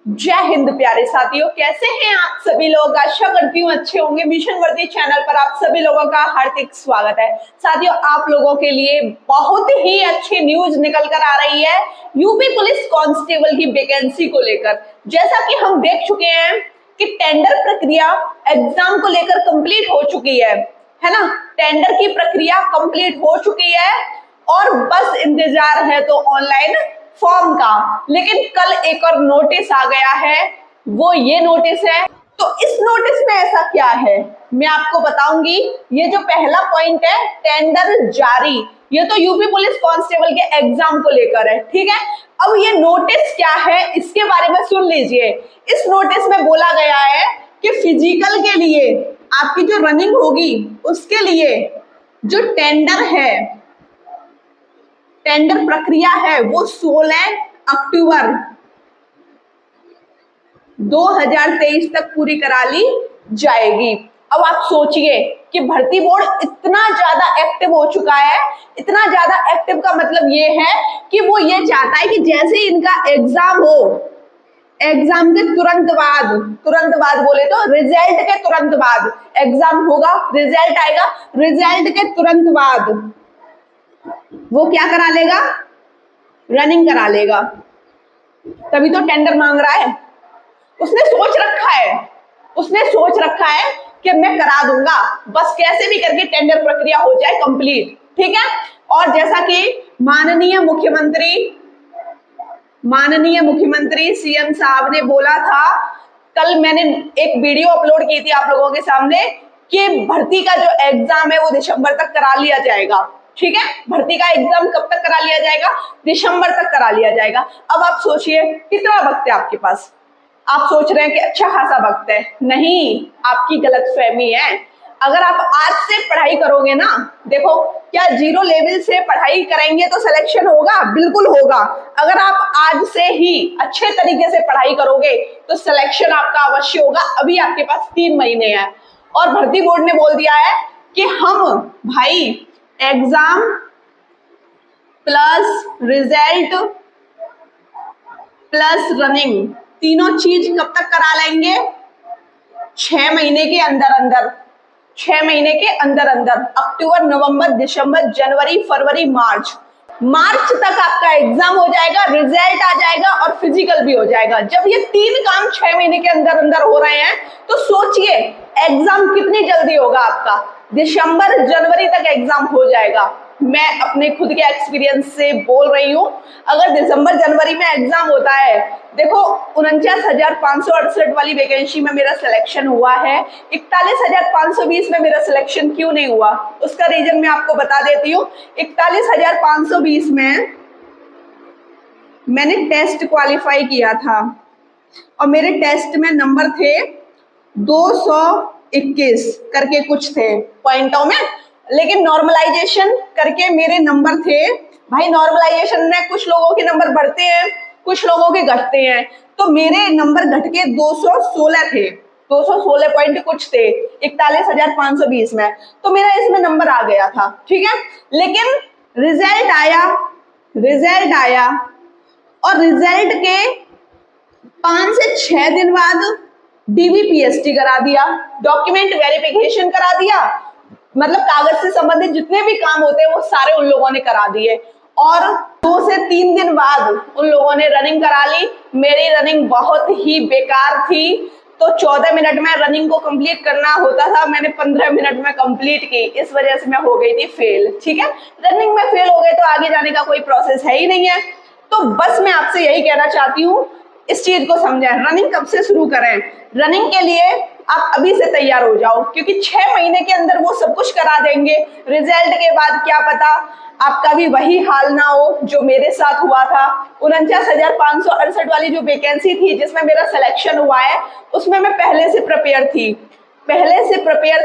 जय हिंद प्यारे साथियों, कैसे हैं आप सभी लोग। आशा करती हूँ अच्छे होंगे। मिशन वर्दी चैनल पर आप सभी लोगों का हार्दिक स्वागत है। साथियों, आप लोगों के लिए बहुत ही अच्छी न्यूज निकल कर आ रही है यूपी पुलिस कांस्टेबल की वैकेंसी को लेकर। जैसा कि हम देख चुके हैं कि टेंडर प्रक्रिया एग्जाम को लेकर कंप्लीट हो चुकी है ना। टेंडर की प्रक्रिया कंप्लीट हो चुकी है और बस इंतजार है तो ऑनलाइन फॉर्म का। लेकिन कल एक और नोटिस आ गया है, वो ये नोटिस है। तो इस नोटिस में ऐसा क्या है मैं आपको बताऊंगी। ये जो पहला पॉइंट है टेंडर जारी, ये तो यूपी पुलिस कांस्टेबल के एग्जाम को लेकर है, ठीक है। अब ये नोटिस क्या है इसके बारे में सुन लीजिए। इस नोटिस में बोला गया है कि फिजिकल के लिए आपकी जो रनिंग होगी उसके लिए जो टेंडर है, टेंडर प्रक्रिया है वो 16 अक्टूबर 2023 तक पूरी करा ली जाएगी। अब आप सोचिए कि भर्ती बोर्ड इतना ज्यादा एक्टिव हो चुका है। इतना ज्यादा एक्टिव का मतलब ये है कि वो ये चाहता है कि जैसे ही इनका एग्जाम हो, एग्जाम के तुरंत बाद बोले तो रिजल्ट के तुरंत बाद एग्जाम होगा, रिजल्ट आएगा, रिजल्ट के तुरंत बाद वो क्या करा लेगा, रनिंग करा लेगा। तभी तो टेंडर मांग रहा है। उसने सोच रखा है कि मैं करा दूंगा, बस कैसे भी करके टेंडर प्रक्रिया हो जाए कंप्लीट, ठीक है। और जैसा कि माननीय मुख्यमंत्री सीएम साहब ने बोला था, कल मैंने एक वीडियो अपलोड की थी आप लोगों के सामने कि भर्ती का जो एग्जाम है वो दिसंबर तक करा लिया जाएगा, ठीक है। भर्ती का एग्जाम कब तक करा लिया जाएगा? दिसंबर तक करा लिया जाएगा। अब आप सोचिए कितना वक्त है आपके पास। आप सोच रहे हैं कि अच्छा खासा वक्त है, नहीं, आपकी गलतफहमी है। अगर आप आज से पढ़ाई करोगे ना, देखो क्या जीरो लेवल से पढ़ाई करेंगे तो सिलेक्शन होगा? बिल्कुल होगा। अगर आप आज से ही अच्छे तरीके से पढ़ाई करोगे तो सिलेक्शन आपका अवश्य होगा। अभी आपके पास 3 महीने हैं और भर्ती बोर्ड ने बोल दिया है कि हम भाई exam plus result plus running तीनों चीज कब तक करा लेंगे? 6 महीने के अंदर 6 महीने के अंदर अक्टूबर, नवंबर, दिसंबर, जनवरी, फरवरी, मार्च तक आपका एग्जाम हो जाएगा, रिजल्ट आ जाएगा और फिजिकल भी हो जाएगा। जब ये 3 काम 6 महीने के अंदर हो रहे हैं तो सोचिए एग्जाम कितनी जल्दी होगा आपका। दिसंबर जनवरी तक एग्जाम हो जाएगा। मैं अपने खुद के एक्सपीरियंस से बोल रही हूँ, अगर दिसंबर जनवरी में एग्जाम होता है, देखो 49,568 वाली वैकेंसी में मेरा सिलेक्शन हुआ है, 41,520 में मेरा सिलेक्शन क्यों नहीं हुआ उसका रीजन मैं आपको बता देती हूँ। 41,520 में मैंने टेस्ट क्वालिफाई किया था और मेरे टेस्ट में नंबर थे 221 करके कुछ थे पॉइंटों में, लेकिन नॉर्मलाइजेशन करके मेरे नंबर थे। भाई नॉर्मलाइजेशन में कुछ लोगों के नंबर बढ़ते हैं, कुछ लोगों के घटते हैं, तो मेरे नंबर घट के 216 थे, 216 पॉइंट कुछ थे 41,520 में, तो मेरा इसमें नंबर आ गया था, ठीक है। लेकिन रिजल्ट आया और रिजल्ट के 5 से 6 दिन बाद डीबीपीएसटी करा दिया, डॉक्यूमेंट वेरिफिकेशन करा दिया, मतलब कागज से संबंधित जितने भी काम होते हैं वो सारे उन लोगों ने करा दिए। और 2 से 3 दिन बाद उन लोगों ने रनिंग करा ली। मेरी रनिंग बहुत ही बेकार थी, तो 14 मिनट में रनिंग को कंप्लीट करना होता था, मैंने 15 मिनट में कंप्लीट की, इस वजह से मैं हो गई थी फेल, ठीक है। रनिंग में फेल हो गए तो आगे जाने का कोई प्रोसेस है ही नहीं है। तो बस मैं आपसे यही कहना चाहती हूँ, इस चीज को समझें। रनिंग कब से शुरू करें? रनिंग के लिए आप अभी से तैयार हो जाओ, क्योंकि 6 महीने के अंदर वो सब कुछ करा देंगे। रिजल्ट के बाद क्या पता आपका भी वही हाल ना हो जो मेरे साथ हुआ था। 49,568 वाली जो वैकेंसी थी जिसमें मेरा सिलेक्शन हुआ है, उसमें मैं पहले से प्रिपेयर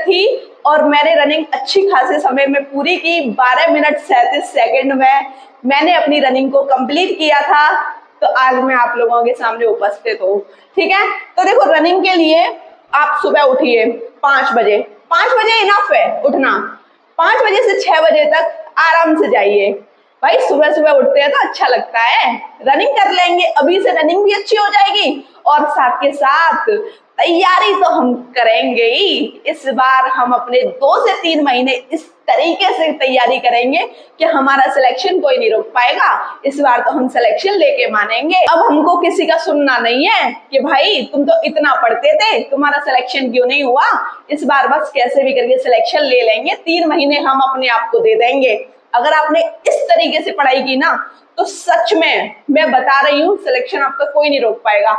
थी और मैंने रनिंग अच्छी खासे समय में पूरी की। 12 मिनट 37 सेकेंड में मैंने अपनी रनिंग को कंप्लीट किया था, तो आज मैं आप लोगों के सामने उपस्थित हूँ, ठीक है। तो देखो रनिंग के लिए आप सुबह उठिए 5 बजे, 5 बजे इनफ है उठना। 5 बजे से 6 बजे तक आराम से जाइए, भाई सुबह सुबह उठते हैं तो अच्छा लगता है, रनिंग कर लेंगे, अभी से रनिंग भी अच्छी हो जाएगी और साथ के साथ तैयारी तो हम करेंगे ही। इस बार हम अपने 2 से 3 महीने इस तरीके से तैयारी करेंगे कि हमारा सिलेक्शन कोई नहीं रोक पाएगा। इस बार तो हम सिलेक्शन लेके मानेंगे। अब हमको किसी का सुनना नहीं है कि भाई तुम तो इतना पढ़ते थे, तुम्हारा सिलेक्शन क्यों नहीं हुआ। इस बार बस कैसे भी करके सिलेक्शन ले लेंगे, 3 महीने हम अपने आप को दे देंगे। अगर आपने इस तरीके से पढ़ाई की ना तो सच में मैं बता रही हूँ सिलेक्शन आपका कोई नहीं रोक पाएगा।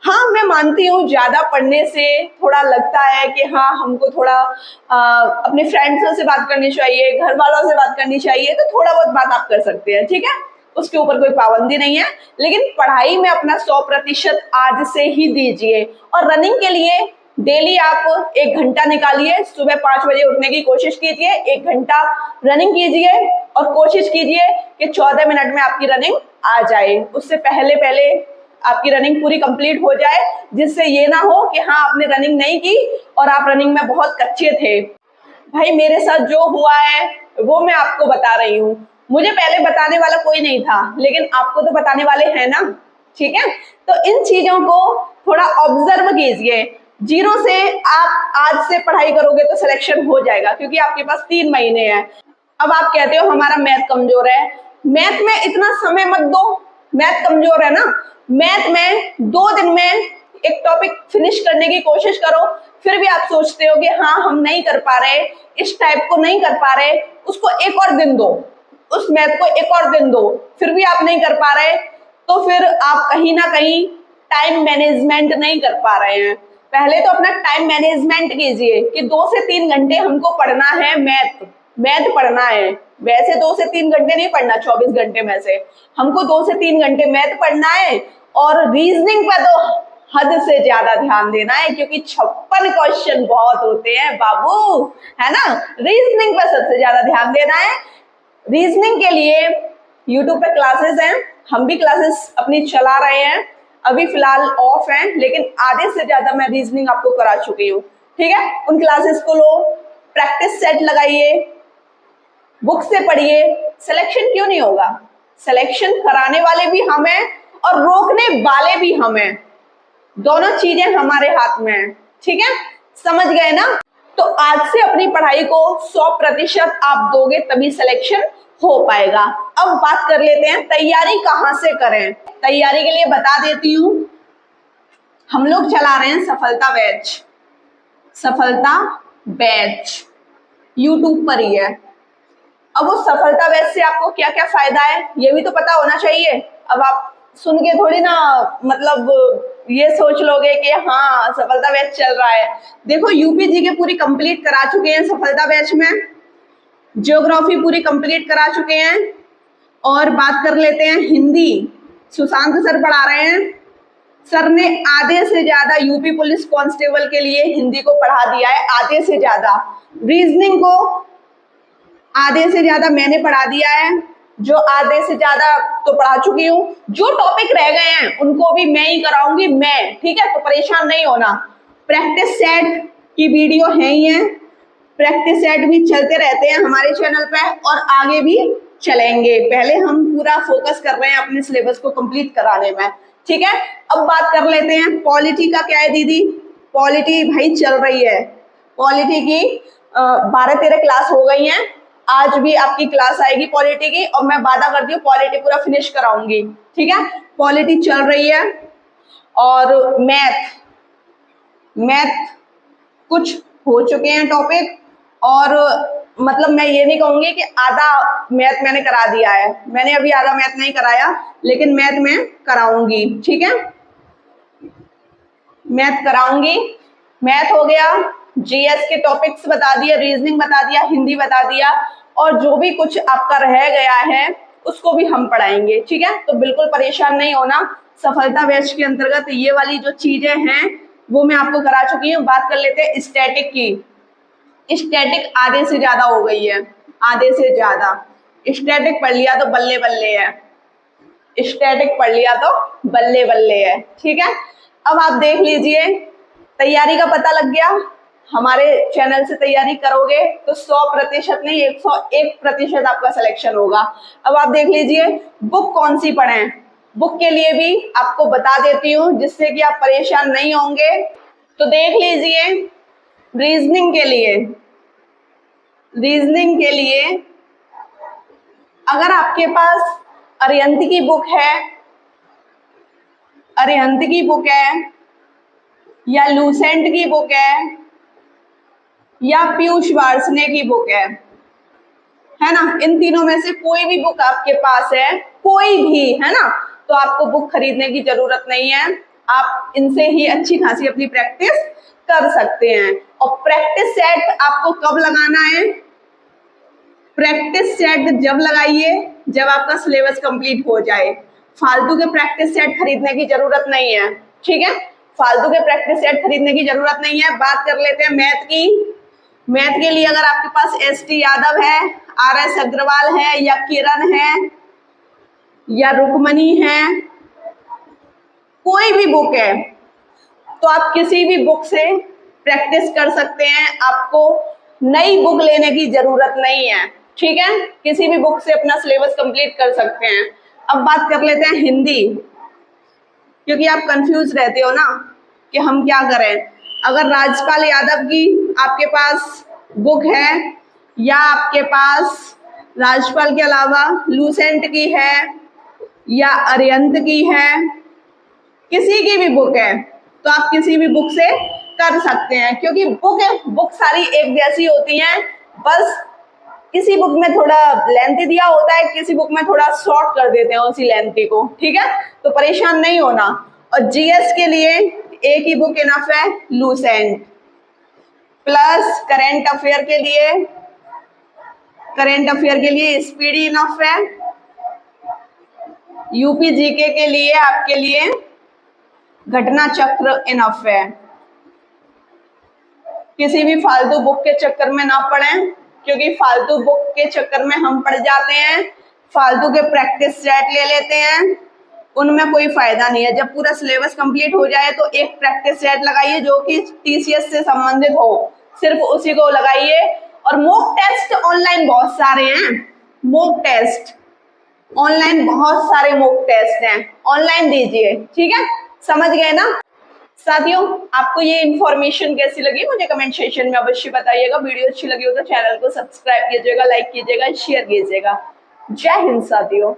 हाँ मैं मानती हूँ ज्यादा पढ़ने से थोड़ा लगता है कि हाँ हमको थोड़ा अपने फ्रेंड्सों से बात करनी चाहिए, घर वालों से बात करनी चाहिए, तो थोड़ा बहुत बात आप कर सकते हैं, ठीक है, उसके ऊपर कोई पाबंदी नहीं है। लेकिन पढ़ाई में अपना 100% आज से ही दीजिए। और रनिंग के लिए डेली आप 1 घंटा निकालिए, सुबह 5 बजे उठने की कोशिश कीजिए, 1 घंटा रनिंग कीजिए और कोशिश कीजिए कि 14 मिनट में आपकी रनिंग आ जाए। उससे पहले पहले आपकी रनिंग पूरी कंप्लीट हो जाए, जिससे ये ना हो कि हाँ आपने रनिंग नहीं की और आप रनिंग में बहुत कच्चे थे। भाई मेरे साथ जो हुआ है वो मैं आपको बता रही हूँ। मुझे पहले बताने वाला कोई नहीं था, लेकिन आपको तो बताने वाले हैं ना, ठीक है। तो इन चीजों को थोड़ा ऑब्जर्व कीजिए। 0 से आप आज से पढ़ाई करोगे तो सिलेक्शन हो जाएगा, क्योंकि आपके पास 3 महीने हैं। अब आप कहते हो हमारा मैथ कमजोर है, मैथ में इतना समय मत दो, मैथ कमजोर है ना, मैथ में 2 दिन में एक टॉपिक फिनिश करने की कोशिश करो। फिर भी आप सोचते हो कि हाँ हम नहीं कर पा रहे, इस टाइप को नहीं कर पा रहे, उसको एक और दिन दो, उस मैथ को एक और दिन दो, फिर भी आप नहीं कर पा रहे, तो फिर आप कहीं ना कहीं टाइम मैनेजमेंट नहीं कर पा रहे हैं। पहले तो अपना टाइम मैनेजमेंट कीजिए कि 2 से 3 घंटे हमको पढ़ना है, मैथ पढ़ना है। वैसे 2 से 3 घंटे नहीं पढ़ना, 24 घंटे में से हमको 2 से 3 घंटे मैथ पढ़ना है। और रीजनिंग पर तो हद से ज्यादा ध्यान देना है, क्योंकि 56 क्वेश्चन बहुत होते हैं बाबू, है ना। रीजनिंग पर सबसे ज्यादा ध्यान देना है। रीजनिंग के लिए यूट्यूब पे क्लासेस हैं, हम भी क्लासेस अपनी चला रहे हैं, अभी फिलहाल ऑफ हैं, लेकिन आधे से ज्यादा मैं रीजनिंग आपको करा चुकी हूँ, ठीक है। उन क्लासेस को लो, प्रैक्टिस सेट लगाइए, बुक से पढ़िए। सिलेक्शन क्यों नहीं होगा, सिलेक्शन कराने वाले भी हम हैं और रोकने वाले भी हम हैं, दोनों चीजें हमारे हाथ में हैं, ठीक है, समझ गए ना। तो आज से अपनी पढ़ाई को 100% आप दोगे तभी सिलेक्शन हो पाएगा। अब बात कर लेते हैं तैयारी कहाँ से करें। तैयारी के लिए बता देती हूँ, हम लोग चला रहे हैं सफलता बैच, सफलता बैच यूट्यूब पर ही है। अब उस सफलता बैच से आपको क्या क्या फायदा है ये भी तो पता होना चाहिए। अब आप सुन के थोड़ी ना मतलब ये सोच लोगे कि हाँ सफलता बैच चल रहा है। देखो यूपीजी के पूरी कंप्लीट करा चुके हैं सफलता बैच में, ज्योग्राफी पूरी कंप्लीट करा चुके हैं। और बात कर लेते हैं हिंदी, सुशांत सर पढ़ा रहे हैं, सर ने आधे से ज्यादा यूपी पुलिस कांस्टेबल के लिए हिंदी को पढ़ा दिया है, आधे से ज्यादा। रीजनिंग को आधे से ज्यादा मैंने पढ़ा दिया है, जो आधे से ज्यादा तो पढ़ा चुकी हूँ। जो टॉपिक रह गए हैं उनको भी मैं ही कराऊंगी मैं, ठीक है, तो परेशान नहीं होना। प्रैक्टिस सेट की वीडियो है ही है, प्रैक्टिस सेट भी चलते रहते हैं हमारे चैनल पे और आगे भी चलेंगे। पहले हम पूरा फोकस कर रहे हैं अपने सिलेबस को कंप्लीट कराने में, ठीक है। अब बात कर लेते हैं पॉलिटी का क्या है दीदी। पॉलिटी भाई चल रही है, पॉलिटी की 12-13 क्लास हो गई हैं, आज भी आपकी क्लास आएगी पॉलिटी की, और मैं वादा करती हूँ पॉलिटी पूरा फिनिश कराऊंगी, ठीक है। पॉलिटी चल रही है। और मैथ कुछ हो चुके हैं टॉपिक, और मतलब मैं ये नहीं कहूंगी कि आधा मैथ मैंने करा दिया है, मैंने अभी आधा मैथ नहीं कराया, लेकिन मैथ में कराऊंगी, ठीक है, मैथ कराऊंगी। मैथ हो गया, जीएस के टॉपिक्स बता दिया, रीजनिंग बता दिया, हिंदी बता दिया, और जो भी कुछ आपका रह गया है उसको भी हम पढ़ाएंगे, ठीक है। तो बिल्कुल परेशान नहीं होना। सफलता बैच के अंतर्गत ये वाली जो चीजें हैं वो मैं आपको करा चुकी हूँ। बात कर लेते हैं स्टैटिक की। स्टैटिक आधे से ज्यादा हो गई है, आधे से ज्यादा। स्टैटिक पढ़ लिया तो बल्ले बल्ले है, स्टैटिक पढ़ लिया तो बल्ले बल्ले है, ठीक है। अब आप देख लीजिए, तैयारी का पता लग गया, हमारे चैनल से तैयारी करोगे तो 100% नहीं 101% आपका सिलेक्शन होगा। अब आप देख लीजिए बुक कौन सी पढ़ें, बुक के लिए भी आपको बता देती हूँ जिससे कि आप परेशान नहीं होंगे। तो देख लीजिए रीजनिंग के लिए अगर आपके पास अरिहंत की बुक है या लूसेंट की बुक है या पीयूष वार्ष्णेय की बुक है ना, इन तीनों में से कोई भी बुक आपके पास है, कोई भी, है ना, तो आपको बुक खरीदने की जरूरत नहीं है। आप इनसे ही अच्छी खासी अपनी प्रैक्टिस कर सकते हैं। और प्रैक्टिस सेट आपको कब लगाना है? प्रैक्टिस सेट जब लगाइए जब आपका सिलेबस कंप्लीट हो जाए। फालतू के प्रैक्टिस सेट खरीदने की जरूरत नहीं है, ठीक है, फालतू के प्रैक्टिस सेट खरीदने की जरूरत नहीं है। बात कर लेते हैं मैथ की। मैथ के लिए अगर आपके पास एसटी यादव है, आरएस अग्रवाल है या किरण है या रुक्मणी है, कोई भी बुक है, तो आप किसी भी बुक से प्रैक्टिस कर सकते हैं। आपको नई बुक लेने की जरूरत नहीं है, ठीक है, किसी भी बुक से अपना सिलेबस कंप्लीट कर सकते हैं। अब बात कर लेते हैं हिंदी, क्योंकि आप कंफ्यूज रहते हो ना कि हम क्या करें। अगर राजपाल यादव की आपके पास बुक है या आपके पास राजपाल के अलावा लूसेंट की है या अरिहंत की है, किसी की भी बुक है, तो आप किसी भी बुक से कर सकते हैं, क्योंकि बुक सारी एक जैसी होती हैं। बस किसी बुक में थोड़ा लेंथी दिया होता है, किसी बुक में थोड़ा शॉर्ट कर देते हैं उसी लेंथी को, ठीक है, तो परेशान नहीं होना। और जीएस के लिए एक ही बुक इनफ है, लूसेंट। प्लस करंट अफेयर के लिए स्पीडी इनफ है। यूपी जीके के लिए आपके लिए घटना चक्र इनफ है। किसी भी फालतू बुक के चक्कर में ना पड़ें, क्योंकि फालतू बुक के चक्कर में हम पड़ जाते हैं, फालतू के प्रैक्टिस सेट ले लेते हैं, उनमें कोई फायदा नहीं है। जब पूरा सिलेबस कंप्लीट हो जाए तो एक प्रैक्टिस सेट लगाइए जो कि टीसीएस से संबंधित हो, सिर्फ उसी को लगाइए। और मॉक टेस्ट ऑनलाइन बहुत सारे हैं, मॉक टेस्ट ऑनलाइन बहुत सारे मॉक टेस्ट हैं, ऑनलाइन दीजिए, ठीक है, समझ गए ना साथियों। आपको ये इन्फॉर्मेशन कैसी लगी मुझे कमेंट सेक्शन में अवश्य बताइएगा। वीडियो अच्छी लगी हो तो चैनल को सब्सक्राइब कीजिएगा, लाइक कीजिएगा, शेयर कीजिएगा। जय हिंद साथियों।